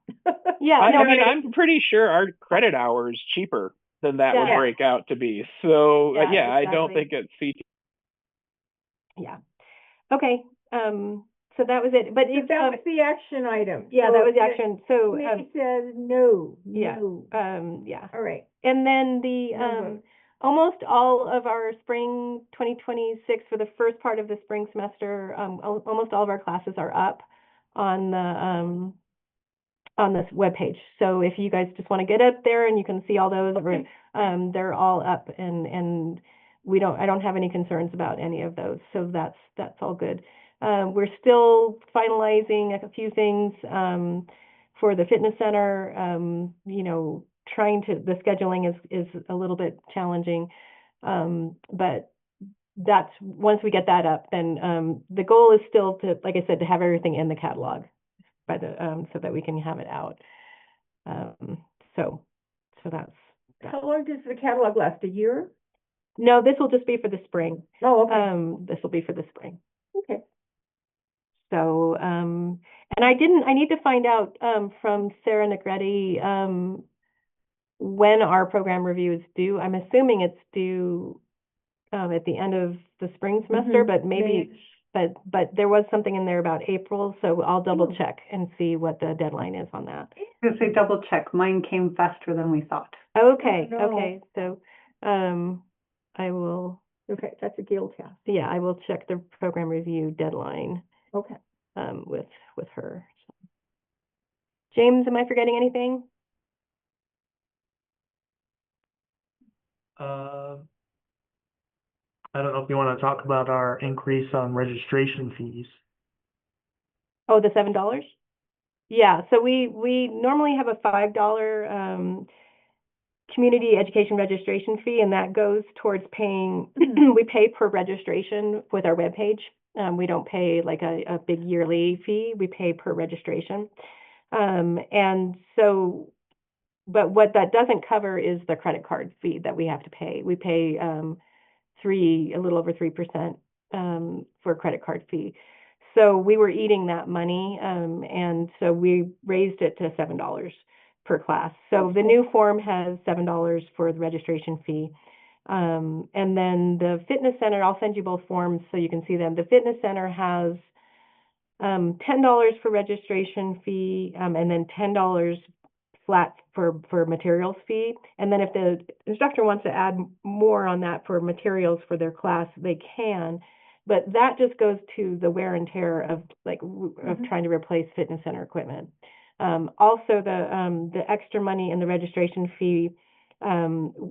Yeah, I no, mean, I'm pretty sure our credit hour is cheaper than that would Yeah. break out to be. So Yeah, I don't exactly. think it's CTE Okay, so that was it, but So if, that was the action item. yeah, So that was the action, so, Committee says no, yeah, no. yeah. All right. And then the, No vote. almost all of our spring 2026, for the first part of the spring semester, almost all of our classes are up on this webpage. So if you guys just want to get up there and you can see all those, Okay. they're all up, and I don't have any concerns about any of those. So that's all good. We're still finalizing a few things, for the fitness center. The scheduling is a little bit challenging. But that's, once we get that up, then, the goal is still to, like I said, to have everything in the catalog by the, so that we can have it out. So that's, How long does the catalog last? A year? no, this will just be for the spring. Oh, okay. This will be for the spring. Okay. So, and I need to find out, from Sarah Negretti, when our program review is due. I'm assuming it's due, at the end of the spring semester, Mhm. but maybe, but there was something in there about April, so I'll double check and see what the deadline is on that. I was gonna say double check. Mine came faster than we thought. Okay, Oh, no. okay, so, I will, Okay, that's a Gil task. yeah, I will check the program review deadline, Okay. with her. James, am I forgetting anything? I don't know if you want to talk about our increase on registration fees. Oh, the $7? Yeah, so we normally have a $5, community education registration fee, and that goes towards paying, we pay per registration with our webpage. We don't pay like a big yearly fee, we pay per registration. And so, but what that doesn't cover is the credit card fee that we have to pay. We pay, a little over 3%, for a credit card fee. So we were eating that money, and so we raised it to $7 per class. So the new form has $7 for the registration fee. And then the fitness center, I'll send you both forms so you can see them. The fitness center has, $10 for registration fee, and then $10 flat for materials fee. And then if the instructor wants to add more on that for materials for their class, they can. But that just goes to the wear and tear of of trying to replace fitness center equipment. Also, the extra money in the registration fee,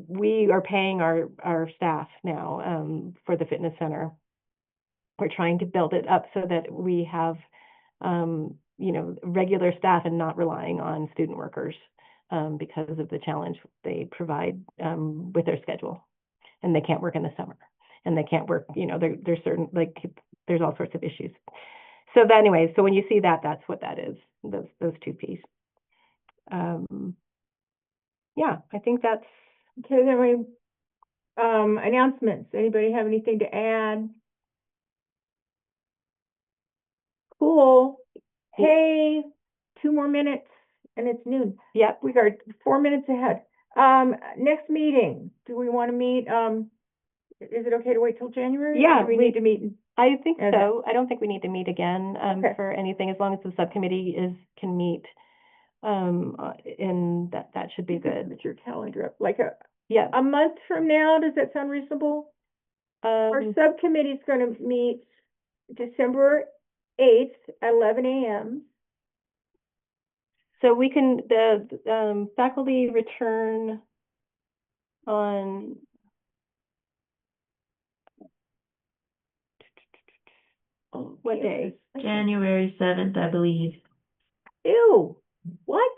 we are paying our staff now, for the fitness center. We're trying to build it up so that we have, regular staff and not relying on student workers, because of the challenge they provide, with their schedule. And they can't work in the summer, and they can't work, there's certain, there's all sorts of issues. So anyway, so when you see that, that's what that is, those two pieces. Yeah, I think that's, Okay, then announcements. Anybody have anything to add? Cool. Hey, 2 more minutes and it's noon. yep. We are 4 minutes ahead. Next meeting, do we want to meet, is it okay to wait till January? Yeah, Or do we need to meet? I think Okay. so. I don't think we need to meet again, Okay. for anything, as long as the subcommittee can meet, and that should be good. Put your calendar up, like Yeah. a month from now, does that sound reasonable? Our subcommittee's gonna meet December 8th at 11 a.m. So we can, the faculty return on what day? January 7th, I believe. Ew, what?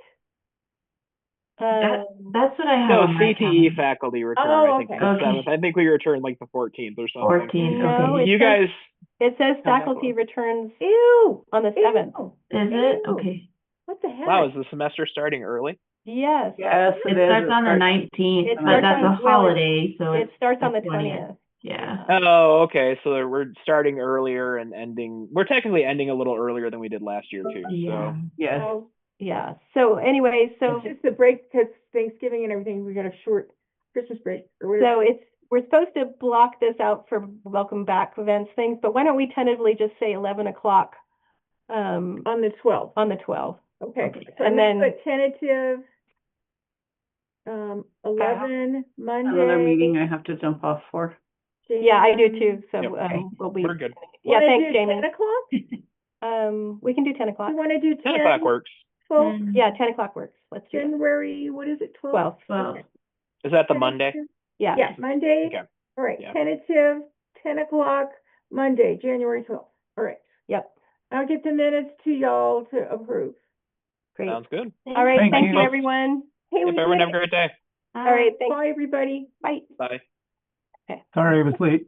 That's what I have No, on my CTE calendar. faculty return, Oh, I think, okay. the Okay. 7th. I think we returned like the 14th or something. 14th, No, okay. You guys, It says have that faculty one. returns Ew. on the 7th. Ew. Is it? Ew. Okay. What the heck? wow, is the semester starting early? Yes. Yes, It starts on the 19th, It but starts that's on- a holiday, so It starts on the 20th. 20th. Yeah. Oh, okay. So we're starting earlier and ending. We're technically ending a little earlier than we did last year too. Yeah. So yes. Oh, Yeah. So anyway, so it's just the break because Thanksgiving and everything, we got a short Christmas break or whatever. so we're supposed to block this out for welcome back events things, but why don't we tentatively just say 11 o'clock On the 12th. on the 12th? Okay. Okay. So And I'm gonna then- put tentative, 11, Monday. Another meeting I have to jump off for. Yeah, I do too, so Yep. we'll be. We're good. Yeah, Wanna thanks, do Jamie. 10 o'clock? We can do 10 o'clock. You wanna do 10 o'clock works. folks? Yeah, 10 o'clock works. Let's do it. January, what is it, 12th? 12. Okay. Is that the Monday? Yeah. Yeah, Monday. Okay. All right, Yeah. tentative, 10 o'clock, Monday, January 12th. All right. Yep. I'll get the minutes to y'all to approve. Great. Sounds good. All right. Thank Thank you. you, everyone. Hey, Yep, we everyone did have a it. great day. All right. Thanks. Bye, everybody. Bye. Bye. Sorry I was late.